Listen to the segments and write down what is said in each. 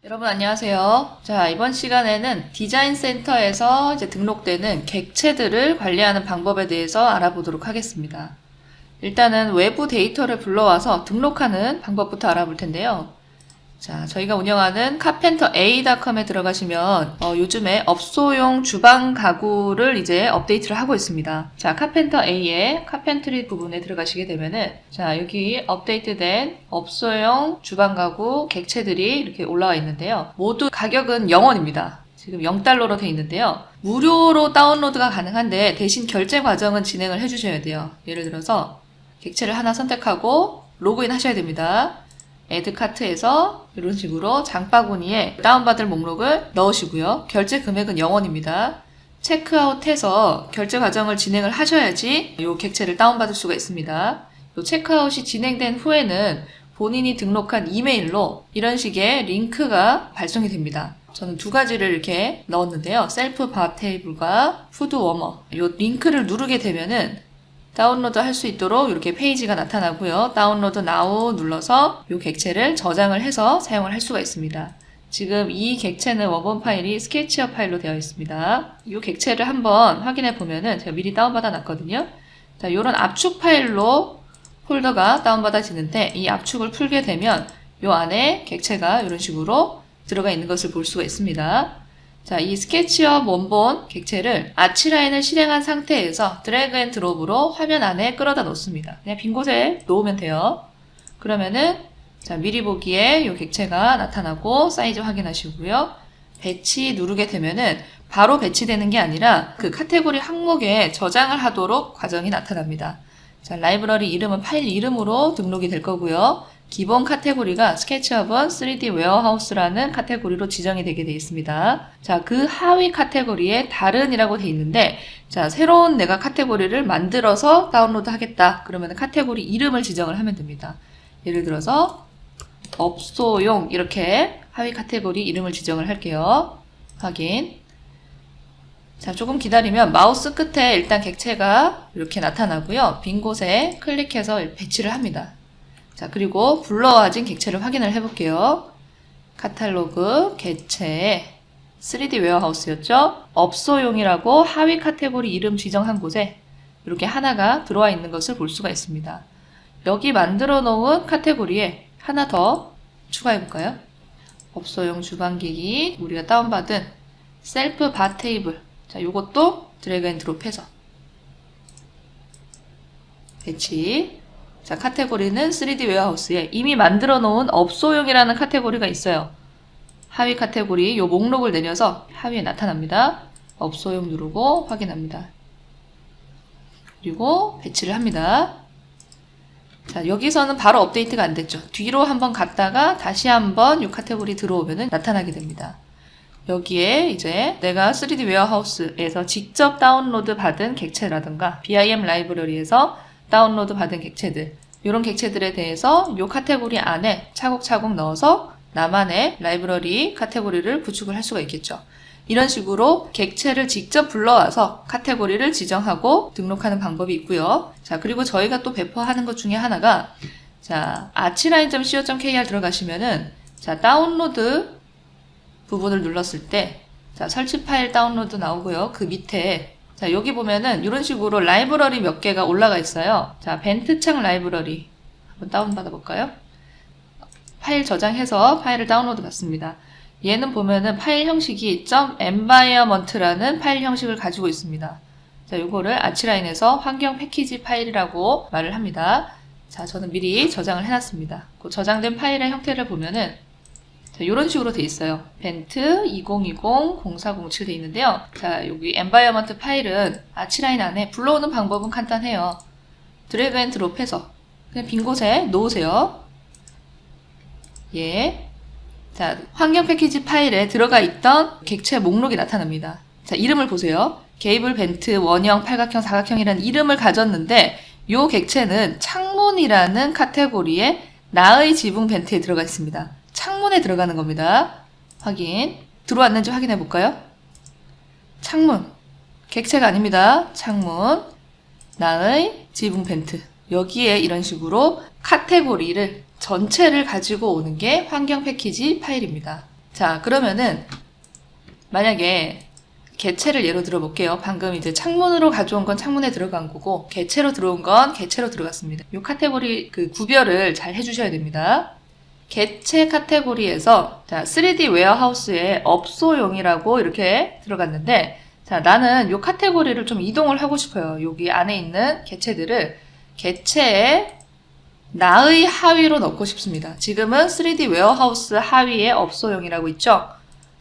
여러분 안녕하세요. 자, 이번 시간에는 디자인 센터에서 이제 등록되는 객체들을 관리하는 방법에 대해서 알아보도록 하겠습니다. 일단은 외부 데이터를 불러와서 등록하는 방법부터 알아볼 텐데요. 자, 저희가 운영하는 carpentera.com에 들어가시면 요즘에 업소용 주방 가구를 이제 업데이트를 하고 있습니다. 자, carpenterA의 carpentry 부분에 들어가시게 되면은 자, 여기 업데이트된 업소용 주방 가구 객체들이 이렇게 올라와 있는데요. 모두 가격은 0원입니다. 지금 0달러로 되어 있는데요. 무료로 다운로드가 가능한데 대신 결제 과정은 진행을 해주셔야 돼요. 예를 들어서 객체를 하나 선택하고 로그인 하셔야 됩니다. 애드 카트에서 이런 식으로 장바구니에 다운받을 목록을 넣으시고요. 결제 금액은 0원입니다. 체크아웃해서 결제 과정을 진행을 하셔야지 이 객체를 다운받을 수가 있습니다. 이 체크아웃이 진행된 후에는 본인이 등록한 이메일로 이런 식의 링크가 발송이 됩니다. 저는 두 가지를 이렇게 넣었는데요. 셀프 바 테이블과 푸드 워머. 이 링크를 누르게 되면은 다운로드 할 수 있도록 이렇게 페이지가 나타나고요. 다운로드 now 눌러서 이 객체를 저장을 해서 사용을 할 수가 있습니다. 지금 이 객체는 원본 파일이 스케치업 파일로 되어 있습니다. 이 객체를 한번 확인해 보면은 제가 미리 다운받아 놨거든요. 자, 이런 압축 파일로 폴더가 다운받아지는데 이 압축을 풀게 되면 이 안에 객체가 이런 식으로 들어가 있는 것을 볼 수가 있습니다. 자, 이 스케치업 원본 객체를 아치라인을 실행한 상태에서 드래그 앤 드롭으로 화면 안에 끌어다 놓습니다. 그냥 빈 곳에 놓으면 돼요. 그러면은 자, 미리 보기에 이 객체가 나타나고 사이즈 확인하시고요. 배치 누르게 되면은 바로 배치되는 게 아니라 그 카테고리 항목에 저장을 하도록 과정이 나타납니다. 자, 라이브러리 이름은 파일 이름으로 등록이 될 거고요. 기본 카테고리가 스케치업은 3D 웨어하우스라는 카테고리로 지정이 되게 되어 있습니다. 자, 그 하위 카테고리에 다른이라고 되어 있는데 자, 새로운 내가 카테고리를 만들어서 다운로드 하겠다. 그러면 카테고리 이름을 지정을 하면 됩니다. 예를 들어서 업소용 이렇게 하위 카테고리 이름을 지정을 할게요. 확인. 자, 조금 기다리면 마우스 끝에 일단 객체가 이렇게 나타나고요. 빈 곳에 클릭해서 배치를 합니다. 자, 그리고 불러와진 객체를 확인을 해볼게요. 카탈로그, 객체, 3D 웨어하우스였죠? 업소용이라고 하위 카테고리 이름 지정한 곳에 이렇게 하나가 들어와 있는 것을 볼 수가 있습니다. 여기 만들어 놓은 카테고리에 하나 더 추가해볼까요? 업소용 주방기기, 우리가 다운받은 셀프 바 테이블. 자, 요것도 드래그 앤 드롭 해서 배치. 자, 카테고리는 3D 웨어하우스에 이미 만들어 놓은 업소용이라는 카테고리가 있어요. 하위 카테고리 요 목록을 내려서 하위에 나타납니다. 업소용 누르고 확인합니다. 그리고 배치를 합니다. 자, 여기서는 바로 업데이트가 안 됐죠. 뒤로 한번 갔다가 다시 한번 이 카테고리 들어오면은 나타나게 됩니다. 여기에 이제 내가 3D 웨어하우스에서 직접 다운로드 받은 객체라든가 BIM 라이브러리에서 다운로드 받은 객체들, 이런 객체들에 대해서 이 카테고리 안에 차곡차곡 넣어서 나만의 라이브러리 카테고리를 구축을 할 수가 있겠죠. 이런 식으로 객체를 직접 불러와서 카테고리를 지정하고 등록하는 방법이 있고요. 자, 그리고 저희가 또 배포하는 것 중에 하나가 자, archline.co.kr 들어가시면은 자, 다운로드 부분을 눌렀을 때 자, 설치 파일 다운로드 나오고요. 그 밑에 자, 여기 보면은 이런 식으로 라이브러리 몇 개가 올라가 있어요. 자, 벤트창 라이브러리 한번 다운받아 볼까요? 파일 저장해서 파일을 다운로드 받습니다. 얘는 보면은 파일 형식이 .environment라는 파일 형식을 가지고 있습니다. 자, 요거를 아치라인에서 환경 패키지 파일이라고 말을 합니다. 자, 저는 미리 저장을 해놨습니다. 그 저장된 파일의 형태를 보면은 자, 이런 식으로 돼 있어요. 벤트 2020-0407 돼 있는데요. 자, 여기 environment 파일은 아치라인 안에 불러오는 방법은 간단해요. 드래그 앤 드롭 해서 그냥 빈 곳에 놓으세요. 예. 자, 환경 패키지 파일에 들어가 있던 객체 목록이 나타납니다. 자, 이름을 보세요. 게이블 벤트 원형, 팔각형, 사각형이라는 이름을 가졌는데 이 객체는 창문이라는 카테고리에 나의 지붕 벤트에 들어가 있습니다. 창문에 들어가는 겁니다. 확인. 들어왔는지 확인해 볼까요? 창문. 객체가 아닙니다. 창문. 나의 지붕 벤트. 여기에 이런 식으로 카테고리를 전체를 가지고 오는 게 환경 패키지 파일입니다. 자, 그러면은 만약에 개체를 예로 들어 볼게요. 방금 이제 창문으로 가져온 건 창문에 들어간 거고 개체로 들어온 건 개체로 들어갔습니다. 이 카테고리 그 구별을 잘 해주셔야 됩니다. 개체 카테고리에서 자, 3D 웨어하우스에 업소용이라고 이렇게 들어갔는데 자, 나는 이 카테고리를 좀 이동을 하고 싶어요. 여기 안에 있는 개체들을 개체의 나의 하위로 넣고 싶습니다. 지금은 3D 웨어하우스 하위에 업소용이라고 있죠.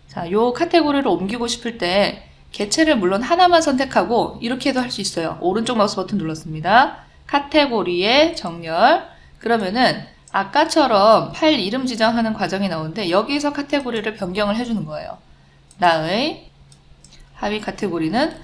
자, 요 카테고리를 옮기고 싶을 때 개체를 물론 하나만 선택하고 이렇게도 할 수 있어요. 오른쪽 마우스 버튼 눌렀습니다. 카테고리에 정렬. 그러면은 아까처럼 파일 이름 지정하는 과정이 나오는데 여기서 카테고리를 변경을 해주는 거예요. 나의 하위 카테고리는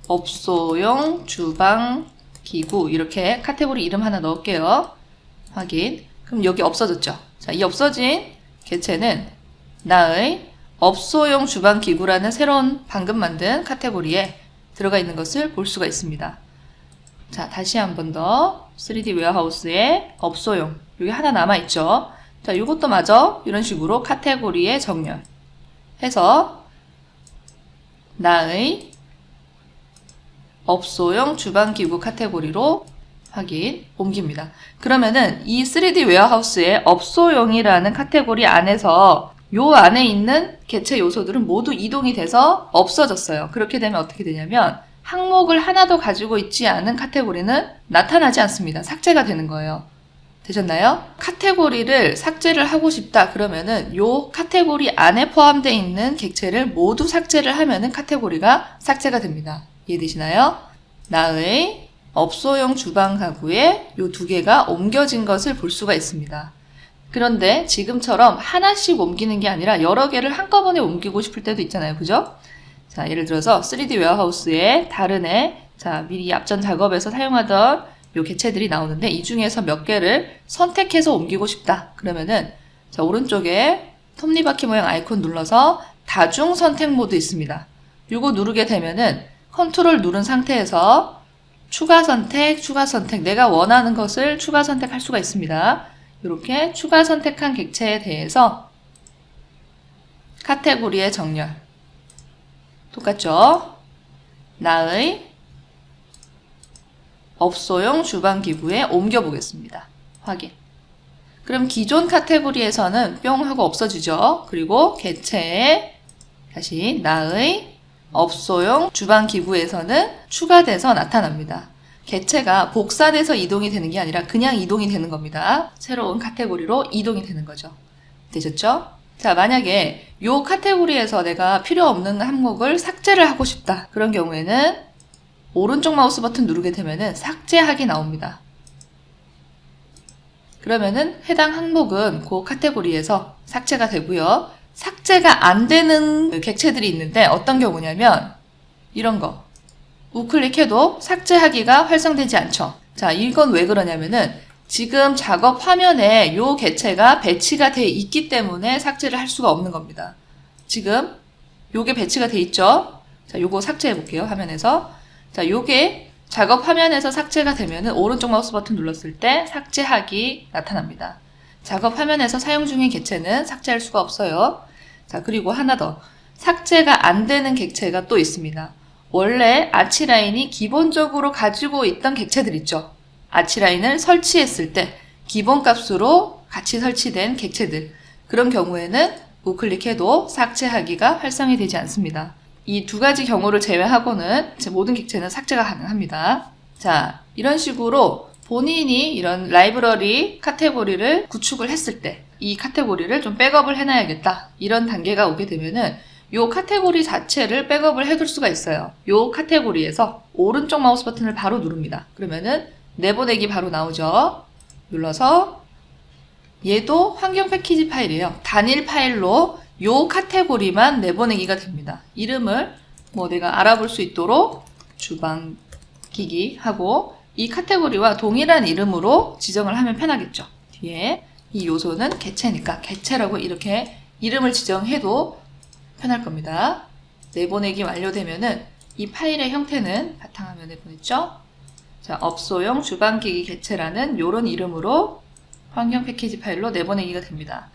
업소용 주방 기구 이렇게 카테고리 이름 하나 넣을게요. 확인. 그럼 여기 없어졌죠. 자, 이 없어진 개체는 나의 업소용 주방기구라는 새로운 방금 만든 카테고리에 들어가 있는 것을 볼 수가 있습니다. 자, 다시 한 번 더 3D 웨어하우스에 업소용 여기 하나 남아있죠. 자, 이것도 마저 이런 식으로 카테고리에 정렬 해서 나의 업소용 주방기구 카테고리로 확인, 옮깁니다. 그러면은 이 3D 웨어하우스의 업소용이라는 카테고리 안에서 요 안에 있는 개체 요소들은 모두 이동이 돼서 없어졌어요. 그렇게 되면 어떻게 되냐면 항목을 하나도 가지고 있지 않은 카테고리는 나타나지 않습니다. 삭제가 되는 거예요. 되셨나요? 카테고리를 삭제를 하고 싶다 그러면은 요 카테고리 안에 포함되어 있는 객체를 모두 삭제를 하면은 카테고리가 삭제가 됩니다. 이해되시나요? 나의 업소용 주방 가구에 요 두 개가 옮겨진 것을 볼 수가 있습니다. 그런데 지금처럼 하나씩 옮기는 게 아니라 여러 개를 한꺼번에 옮기고 싶을 때도 있잖아요. 그죠? 자, 예를 들어서 3D 웨어하우스에 다른 자, 미리 앞전 작업에서 사용하던 요 개체들이 나오는데 이 중에서 몇 개를 선택해서 옮기고 싶다. 그러면은 자, 오른쪽에 톱니바퀴 모양 아이콘 눌러서 다중 선택 모드 있습니다. 요거 누르게 되면은 컨트롤 누른 상태에서 추가 선택, 내가 원하는 것을 추가 선택할 수가 있습니다. 이렇게 추가 선택한 객체에 대해서 카테고리의 정렬 똑같죠? 나의 업소용 주방기구에 옮겨보겠습니다. 확인. 그럼 기존 카테고리에서는 뿅 하고 없어지죠. 그리고 개체에 다시 나의 업소용 주방기구에서는 추가돼서 나타납니다. 개체가 복사돼서 이동이 되는 게 아니라 그냥 이동이 되는 겁니다. 새로운 카테고리로 이동이 되는 거죠. 되셨죠? 자, 만약에 이 카테고리에서 내가 필요 없는 항목을 삭제를 하고 싶다. 그런 경우에는 오른쪽 마우스 버튼 누르게 되면은 삭제하기 나옵니다. 그러면은 해당 항목은 그 카테고리에서 삭제가 되고요. 삭제가 안 되는 객체들이 있는데 어떤 경우냐면 이런 거. 우클릭해도 삭제하기가 활성되지 않죠. 자, 이건 왜 그러냐면은 지금 작업 화면에 요 개체가 배치가 돼 있기 때문에 삭제를 할 수가 없는 겁니다. 지금 요게 배치가 돼 있죠. 자, 요거 삭제해 볼게요. 화면에서. 자, 요게 작업 화면에서 삭제가 되면은 오른쪽 마우스 버튼 눌렀을 때 삭제하기 나타납니다. 작업 화면에서 사용 중인 객체는 삭제할 수가 없어요. 자, 그리고 하나 더. 삭제가 안 되는 객체가 또 있습니다. 원래 아치라인이 기본적으로 가지고 있던 객체들 있죠. 아치라인을 설치했을 때 기본값으로 같이 설치된 객체들. 그런 경우에는 우클릭해도 삭제하기가 활성이 되지 않습니다. 이 두 가지 경우를 제외하고는 모든 객체는 삭제가 가능합니다. 자, 이런 식으로 본인이 이런 라이브러리 카테고리를 구축을 했을 때 이 카테고리를 좀 백업을 해놔야겠다. 이런 단계가 오게 되면은 요 카테고리 자체를 백업을 해둘 수가 있어요. 요 카테고리에서 오른쪽 마우스 버튼을 바로 누릅니다. 그러면은 내보내기 바로 나오죠. 눌러서 얘도 환경 패키지 파일이에요. 단일 파일로 요 카테고리만 내보내기가 됩니다. 이름을 뭐 내가 알아볼 수 있도록 주방기기 하고 이 카테고리와 동일한 이름으로 지정을 하면 편하겠죠. 뒤에 이 요소는 개체니까 개체라고 이렇게 이름을 지정해도 편할 겁니다. 내보내기 완료되면은 이 파일의 형태는 바탕화면에 보냈죠. 자, 업소용 주방기기 개체라는 요런 이름으로 환경 패키지 파일로 내보내기가 됩니다.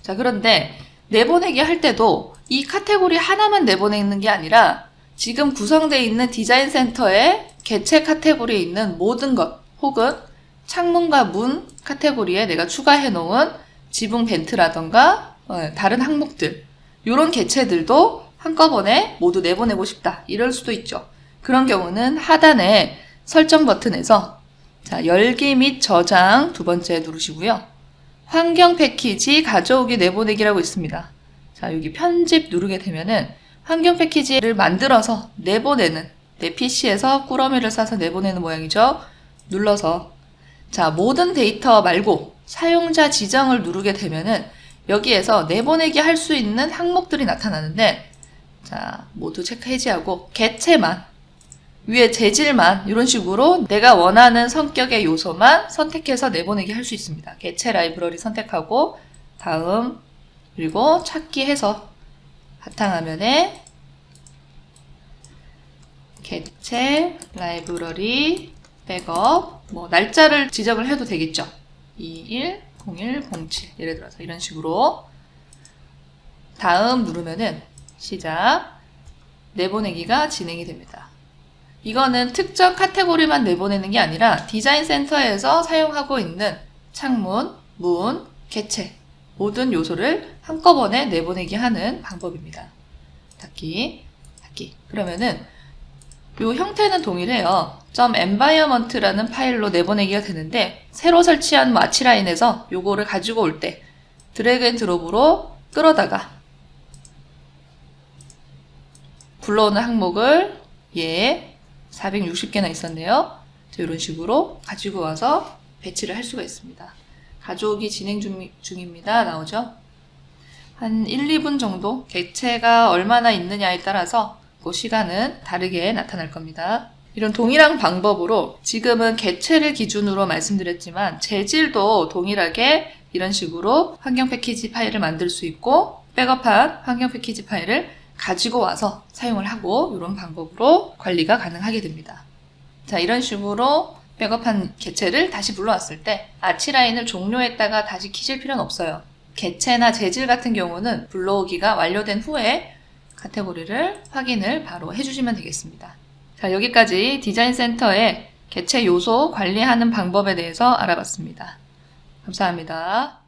자, 그런데 내보내기 할 때도 이 카테고리 하나만 내보내는 게 아니라 지금 구성되어 있는 디자인 센터의 개체 카테고리에 있는 모든 것 혹은 창문과 문 카테고리에 내가 추가해 놓은 지붕 벤트라던가 다른 항목들 이런 개체들도 한꺼번에 모두 내보내고 싶다 이럴 수도 있죠. 그런 경우는 하단에 설정 버튼에서 자, 열기 및 저장 두 번째 누르시고요. 환경 패키지 가져오기 내보내기라고 있습니다. 자, 여기 편집 누르게 되면은 환경 패키지를 만들어서 내보내는 내 PC에서 꾸러미를 싸서 내보내는 모양이죠. 눌러서 자, 모든 데이터 말고 사용자 지정을 누르게 되면은 여기에서 내보내기 할 수 있는 항목들이 나타나는데 자, 모두 체크 해제하고 개체만 위에 재질만 이런 식으로 내가 원하는 성격의 요소만 선택해서 내보내기 할 수 있습니다. 개체 라이브러리 선택하고 다음 그리고 찾기 해서 바탕화면에 개체 라이브러리 백업 뭐 날짜를 지정을 해도 되겠죠. 210107 예를 들어서 이런 식으로 다음 누르면은 시작 내보내기가 진행이 됩니다. 이거는 특정 카테고리만 내보내는 게 아니라 디자인 센터에서 사용하고 있는 창문, 문, 개체 모든 요소를 한꺼번에 내보내기 하는 방법입니다. 닫기. 그러면은 요 형태는 동일해요. .environment라는 파일로 내보내기가 되는데 새로 설치한 아치라인에서 요거를 가지고 올 때 드래그 앤 드롭으로 끌어다가 불러오는 항목을 460개나 있었네요. 이런 식으로 가지고 와서 배치를 할 수가 있습니다. 가져오기 진행 중입니다. 나오죠? 한 1, 2분 정도 개체가 얼마나 있느냐에 따라서 그 시간은 다르게 나타날 겁니다. 이런 동일한 방법으로 지금은 개체를 기준으로 말씀드렸지만 재질도 동일하게 이런 식으로 환경 패키지 파일을 만들 수 있고 백업한 환경 패키지 파일을 가지고 와서 사용을 하고 이런 방법으로 관리가 가능하게 됩니다. 자, 이런 식으로 백업한 개체를 다시 불러왔을 때 아치라인을 종료했다가 다시 키실 필요는 없어요. 개체나 재질 같은 경우는 불러오기가 완료된 후에 카테고리를 확인을 바로 해주시면 되겠습니다. 자, 여기까지 디자인 센터의 개체 요소 관리하는 방법에 대해서 알아봤습니다. 감사합니다.